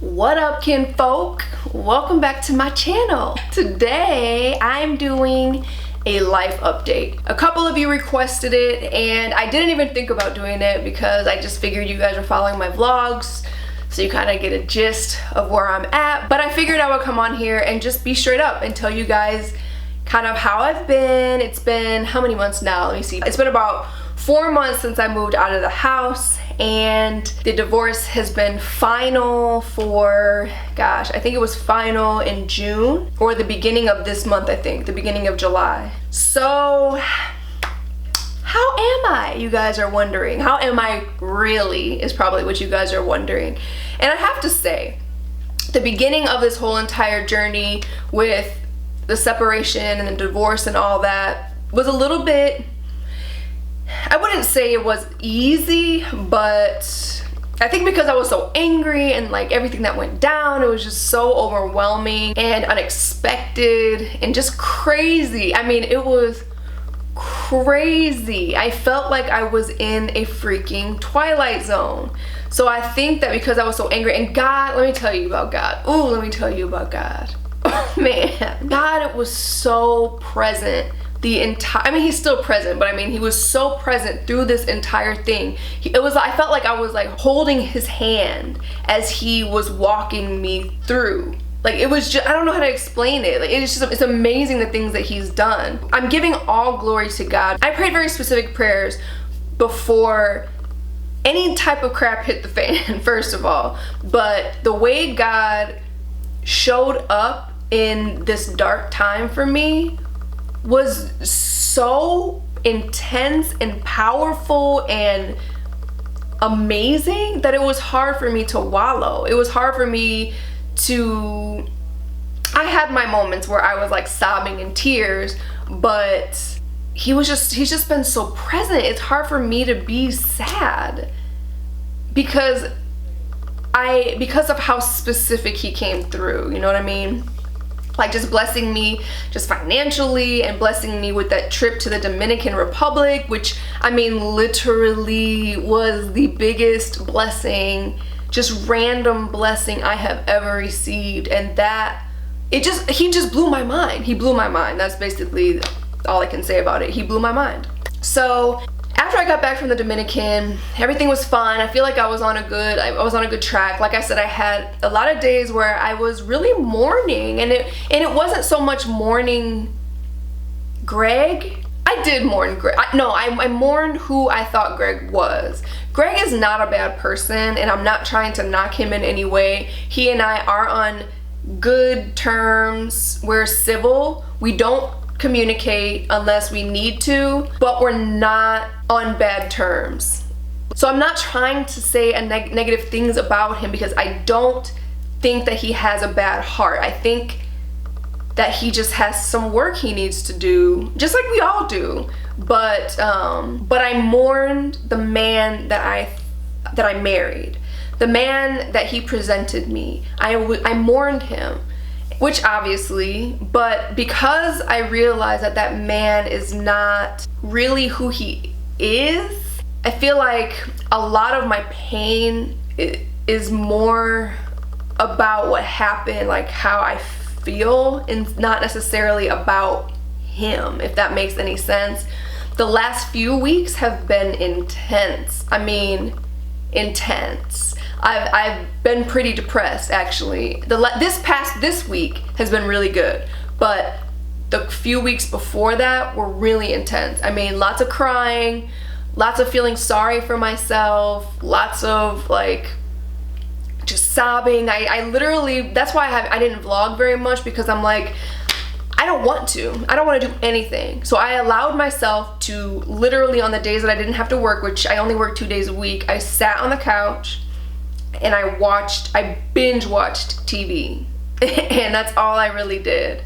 What up, kinfolk? Welcome back to my channel. Today I'm doing a life update. A couple of you requested it and I didn't even think about doing it because I just figured you guys are following my vlogs, so you kind of get a gist of where I'm at. But I figured I would come on here and just be straight up and tell you guys kind of how I've been. It's been how many months now? Let me see. It's been about 4 months since I moved out of the house, and the divorce has been final for, gosh, I think it was final in June or the beginning of this month, I think, the beginning of July. So how am I, you guys are wondering? How am I really is probably what you guys are wondering. And I have to say, the beginning of this whole entire journey with the separation and the divorce and all that was a little bit, I wouldn't say it was easy, but I think because I was so angry and like everything that went down, it was just so overwhelming and unexpected and just crazy. I mean, it was crazy. I felt like I was in a freaking Twilight Zone. So I think that because I was so angry, and God, let me tell you about God. Ooh, let me tell you about God. Oh man, God was so present the entire, I mean, he's still present, but I mean, he was so present through this entire thing. I felt like I was like holding his hand as he was walking me through. Like, it was just, I don't know how to explain it. Like, it's amazing the things that he's done. I'm giving all glory to God. I prayed very specific prayers before any type of crap hit the fan, first of all. But the way God showed up in this dark time for me was so intense and powerful and amazing that it was hard for me to wallow. It was hard for me to, I had my moments where I was like sobbing in tears, but he's just been so present. It's hard for me to be sad because of how specific he came through, you know what I mean? Like, just blessing me just financially and blessing me with that trip to the Dominican Republic, which, I mean, literally was the biggest blessing, just random blessing I have ever received. And that, he just blew my mind. He blew my mind. That's basically all I can say about it. He blew my mind. So after I got back from the Dominican, everything was fine. I feel like I was on a good track. Like I said, I had a lot of days where I was really mourning, and it wasn't so much mourning Greg. I did mourn Greg. I mourned who I thought Greg was. Greg is not a bad person, and I'm not trying to knock him in any way. He and I are on good terms. We're civil. We don't communicate unless we need to, but we're not on bad terms. So I'm not trying to say negative things about him because I don't think that he has a bad heart. I think that he just has some work he needs to do, just like we all do. But I mourned the man that I married, the man that he presented me. I mourned him. Which obviously, but because I realized that that man is not really who he is, I feel like a lot of my pain is more about what happened, like how I feel, and not necessarily about him, if that makes any sense. The last few weeks have been intense. I mean, intense. I've been pretty depressed, actually. This week has been really good, but the few weeks before that were really intense. I mean, lots of crying, lots of feeling sorry for myself, lots of like just sobbing. I literally, that's why I didn't vlog very much, because I'm like, I don't want to do anything. So I allowed myself to literally, on the days that I didn't have to work, which I only work 2 days a week, I sat on the couch and I binge watched TV. And that's all I really did.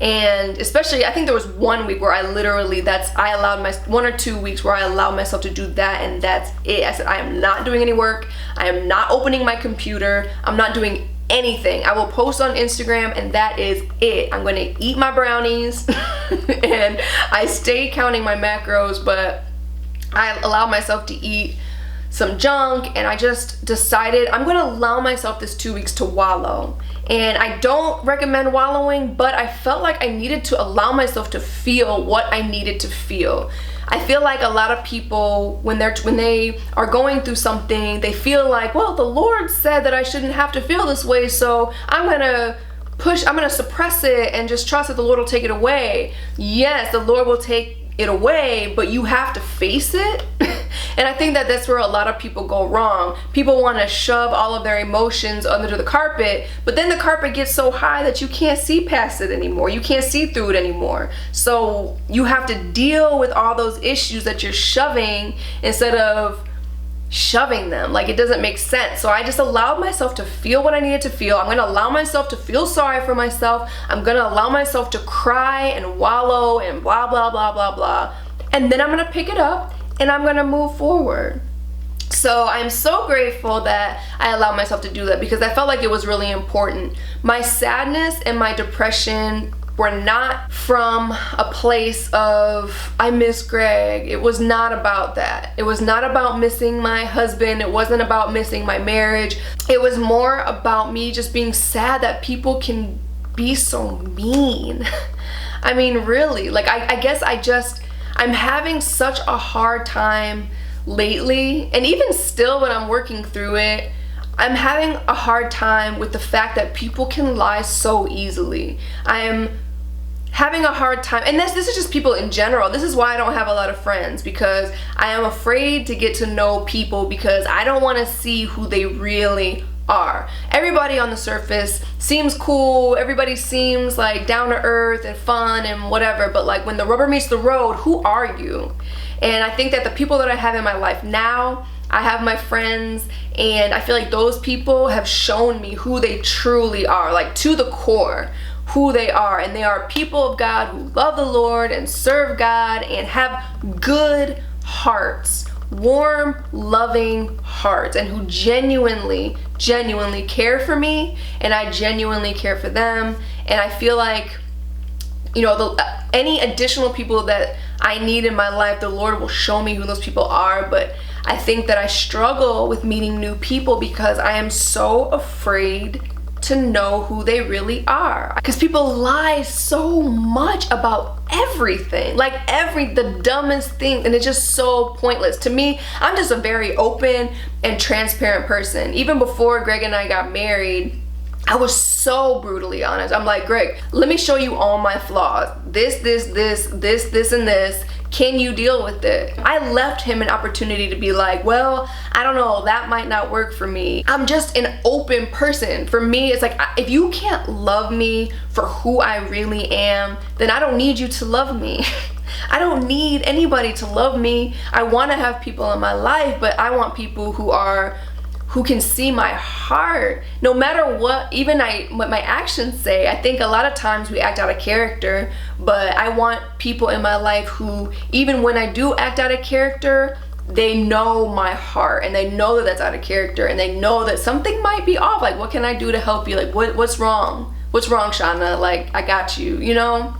And especially, I think there was 1 week where I allowed 1 or 2 weeks where I allowed myself to do that, and that's it. I said, I am not doing any work. I am not opening my computer. I'm not doing anything. I will post on Instagram, and that is it. I'm gonna eat my brownies and I stay counting my macros, but I allow myself to eat some junk, and I just decided I'm gonna allow myself this 2 weeks to wallow. And I don't recommend wallowing, but I felt like I needed to allow myself to feel what I needed to feel. I feel like a lot of people, when they are going through something, they feel like, well, the Lord said that I shouldn't have to feel this way, so I'm gonna suppress it and just trust that the Lord will take it away. Yes, the Lord will take it away, but you have to face it. And I think that that's where a lot of people go wrong. People want to shove all of their emotions under the carpet, but then the carpet gets so high that you can't see past it anymore. You can't see through it anymore. So you have to deal with all those issues that you're shoving instead of shoving them. Like, it doesn't make sense. So I just allowed myself to feel what I needed to feel. I'm gonna allow myself to feel sorry for myself. I'm gonna allow myself to cry and wallow and blah blah blah blah blah, and then I'm gonna pick it up and I'm gonna move forward. So I'm so grateful that I allowed myself to do that, because I felt like it was really important. My sadness and my depression were not from a place of I miss Greg. It was not about that. It was not about missing my husband. It wasn't about missing my marriage. It was more about me just being sad that people can be so mean. I mean, really, like I guess I'm having such a hard time lately, and even still when I'm working through it, I'm having a hard time with the fact that people can lie so easily. I am having a hard time, and this is just people in general. This is why I don't have a lot of friends, because I am afraid to get to know people, because I don't want to see who they really are. Everybody on the surface seems cool, everybody seems like down to earth and fun and whatever, but like when the rubber meets the road, who are you? And I think that the people that I have in my life now, I have my friends, and I feel like those people have shown me who they truly are, like to the core, who they are. And they are people of God who love the Lord and serve God and have good hearts, warm, loving hearts, and who genuinely care for me, and I genuinely care for them. And I feel like, you know, any additional people that I need in my life, the Lord will show me who those people are. But I think that I struggle with meeting new people because I am so afraid to know who they really are, because people lie so much about everything, like the dumbest thing, and it's just so pointless. To me, I'm just a very open and transparent person. Even before Greg and I got married, I was so brutally honest. I'm like, Greg, let me show you all my flaws. This, and this. Can you deal with it? I left him an opportunity to be like, well, I don't know, that might not work for me. I'm just an open person. For me, it's like, if you can't love me for who I really am, then I don't need you to love me. I don't need anybody to love me. I want to have people in my life, but I want people who can see my heart, no matter what, even what my actions say. I think a lot of times we act out of character, but I want people in my life who, even when I do act out of character, they know my heart, and they know that that's out of character, and they know that something might be off. Like, what can I do to help you? Like, what's wrong? What's wrong, Shanna? Like, I got you, you know?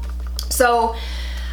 So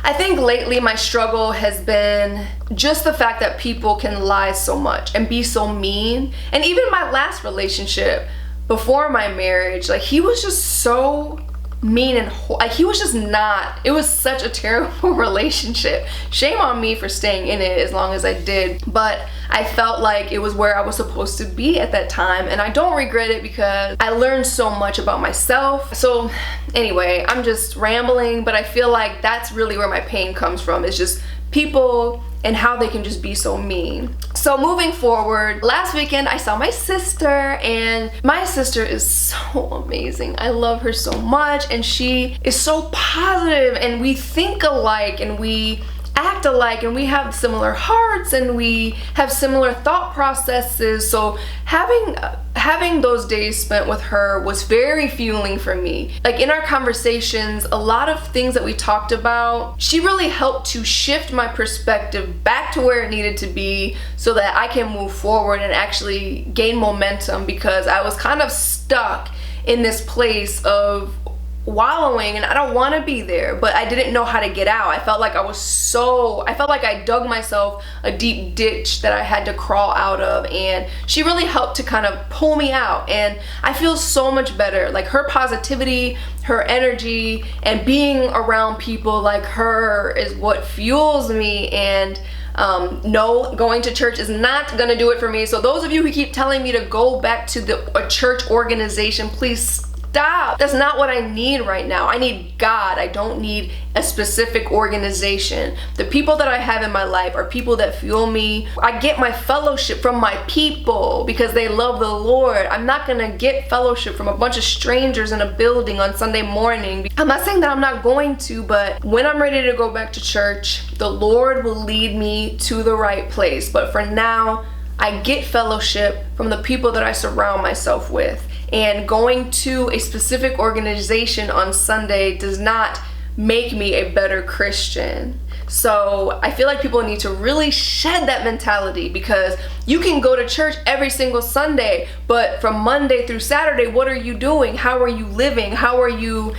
I think lately my struggle has been just the fact that people can lie so much and be so mean. And even my last relationship before my marriage, like, he was just so mean and like, he was just not, it was such a terrible relationship. Shame on me for staying in it as long as I did, but I felt like it was where I was supposed to be at that time, and I don't regret it because I learned so much about myself. So anyway, I'm just rambling, but I feel like that's really where my pain comes from. It's just people and how they can just be so mean. So moving forward, last weekend I saw my sister, and my sister is so amazing. I love her so much, and she is so positive, and we think alike, and we act alike, and we have similar hearts, and we have similar thought processes. So having those days spent with her was very fueling for me. Like, in our conversations, a lot of things that we talked about, she really helped to shift my perspective back to where it needed to be so that I can move forward and actually gain momentum, because I was kind of stuck in this place of wallowing and I don't want to be there, but I didn't know how to get out. I felt like I felt like I dug myself a deep ditch that I had to crawl out of, and she really helped to kind of pull me out, and I feel so much better. Like, her positivity, her energy, and being around people like her is what fuels me. And no, going to church is not gonna do it for me. So those of you who keep telling me to go back to a church organization, please stop. That's not what I need right now. I need God. I don't need a specific organization. The people that I have in my life are people that fuel me. I get my fellowship from my people because they love the Lord. I'm not gonna get fellowship from a bunch of strangers in a building on Sunday morning. I'm not saying that I'm not going to, but when I'm ready to go back to church, the Lord will lead me to the right place. But for now, I get fellowship from the people that I surround myself with. And going to a specific organization on Sunday does not make me a better Christian. So I feel like people need to really shed that mentality, because you can go to church every single Sunday, but from Monday through Saturday, what are you doing? How are you living? How are you,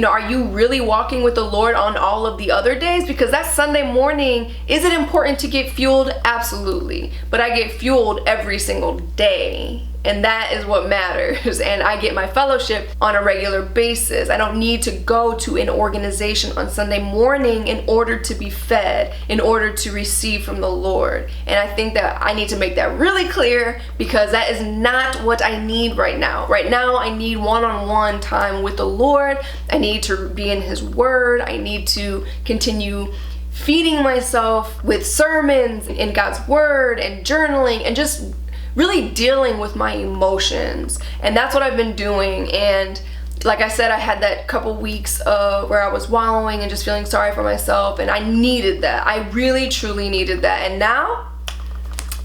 are you really walking with the Lord on all of the other days? Because that Sunday morning, is it important to get fueled? Absolutely. But I get fueled every single day. And that is what matters. And I get my fellowship on a regular basis. I don't need to go to an organization on Sunday morning in order to be fed, in order to receive from the Lord. And I think that I need to make that really clear, because that is not what I need right now. Right now, I need one-on-one time with the Lord. I need to be in His Word. I need to continue feeding myself with sermons in God's Word and journaling and just really dealing with my emotions. And that's what I've been doing. And like I said, I had that couple weeks where I was wallowing and just feeling sorry for myself, and I needed that. I really truly needed that. And now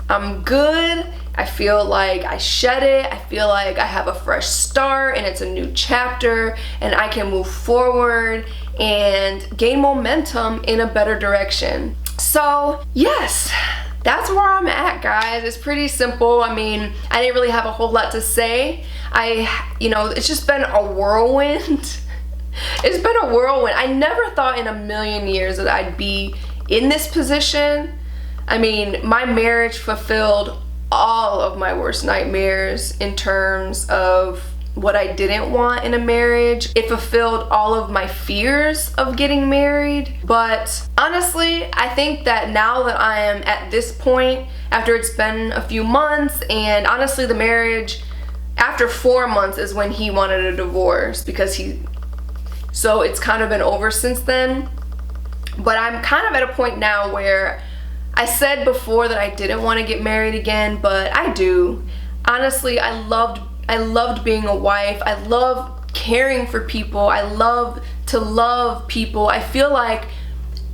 I'm good. I feel like I shed it. I feel like I have a fresh start and it's a new chapter, and I can move forward and gain momentum in a better direction. So yes, that's where I'm at, guys. It's pretty simple. I mean, I didn't really have a whole lot to say. It's just been a whirlwind. It's been a whirlwind. I never thought in a million years that I'd be in this position. I mean, my marriage fulfilled all of my worst nightmares in terms of what I didn't want in a marriage. It fulfilled all of my fears of getting married. But honestly, I think that now that I am at this point, after it's been a few months, and honestly the marriage, after 4 months is when he wanted a divorce, so it's kind of been over since then. But I'm kind of at a point now where I said before that I didn't want to get married again, but I do. Honestly, I loved being a wife. I love caring for people. I love to love people. I feel like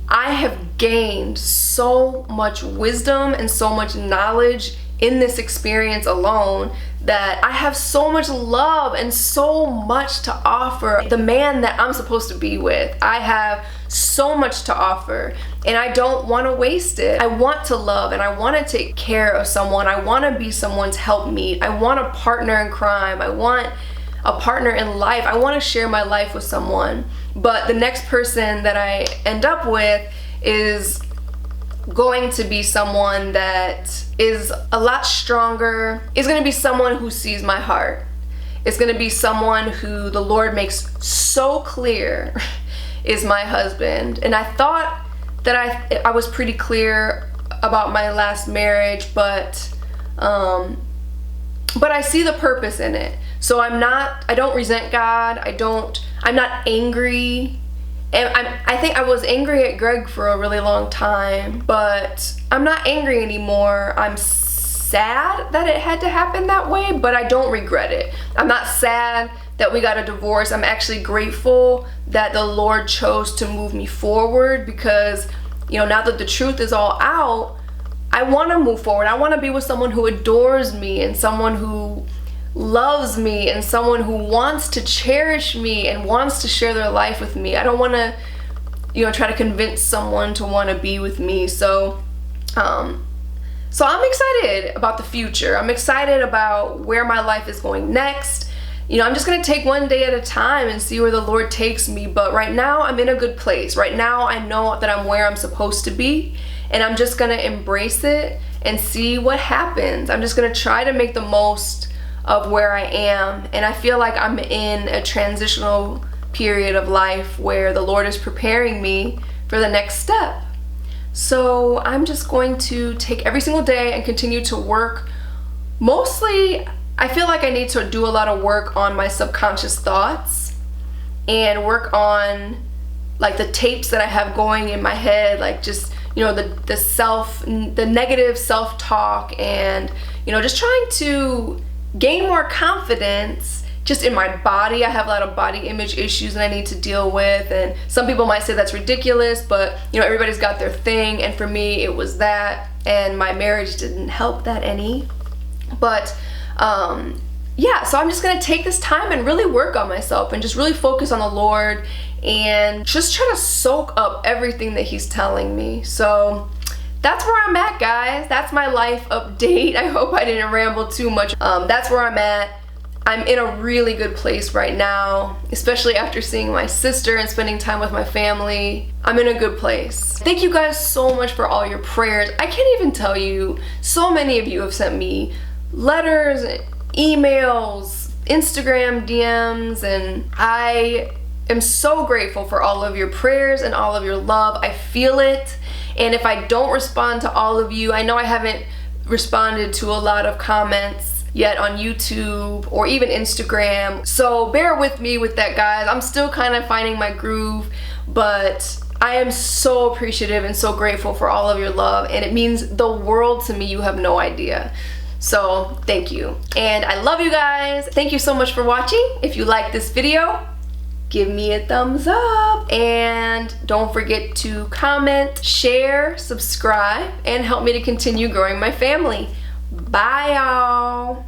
I have gained so much wisdom and so much knowledge in this experience alone, that I have so much love and so much to offer the man that I'm supposed to be with. I have so much to offer, and I don't want to waste it. I want to love, and I want to take care of someone. I want to be someone's helpmeet. I want a partner in crime. I want a partner in life. I want to share my life with someone. But the next person that I end up with is going to be someone that is a lot stronger. It's going to be someone who sees my heart. It's going to be someone who the Lord makes so clear is my husband. And I thought that I was pretty clear about my last marriage, but I see the purpose in it. So I don't resent God. I'm not angry. And I think I was angry at Greg for a really long time, but I'm not angry anymore. I'm sad that it had to happen that way, but I don't regret it. I'm not sad that we got a divorce. I'm actually grateful that the Lord chose to move me forward, because, now that the truth is all out, I want to move forward. I want to be with someone who adores me, and someone who loves me, and someone who wants to cherish me and wants to share their life with me. I don't want to, try to convince someone to want to be with me. So I'm excited about the future. I'm excited about where my life is going next. you know, I'm just gonna take one day at a time and see where the Lord takes me. But right now I'm in a good place. Right now I know that I'm where I'm supposed to be, and I'm just gonna embrace it and see what happens. I'm just gonna try to make the most of where I am. And I feel like I'm in a transitional period of life where the Lord is preparing me for the next step. So I'm just going to take every single day and continue to work. Mostly, I feel like I need to do a lot of work on my subconscious thoughts and work on like the tapes that I have going in my head, like just, you know, the negative self-talk, and, you know, just trying to gain more confidence just in my body. I have a lot of body image issues that I need to deal with, and some people might say that's ridiculous, but you know, everybody's got their thing, and for me it was that, and my marriage didn't help that any. But yeah, so I'm just gonna take this time and really work on myself and just really focus on the Lord and just try to soak up everything that He's telling me. So that's where I'm at, guys. That's my life update. I hope I didn't ramble too much. That's where I'm at. I'm in a really good place right now, especially after seeing my sister and spending time with my family. I'm in a good place. Thank you guys so much for all your prayers. I can't even tell you, so many of you have sent me letters, emails, Instagram DMs, and I am so grateful for all of your prayers and all of your love. I feel it. And if I don't respond to all of you, I know I haven't responded to a lot of comments yet on YouTube or even Instagram, so bear with me with that, guys. I'm still kind of finding my groove, but I am so appreciative and so grateful for all of your love, and it means the world to me. You have no idea. So thank you, and I love you guys. Thank you so much for watching. If you like this video, give me a thumbs up, and don't forget to comment, share, subscribe, and help me to continue growing my family. Bye, y'all.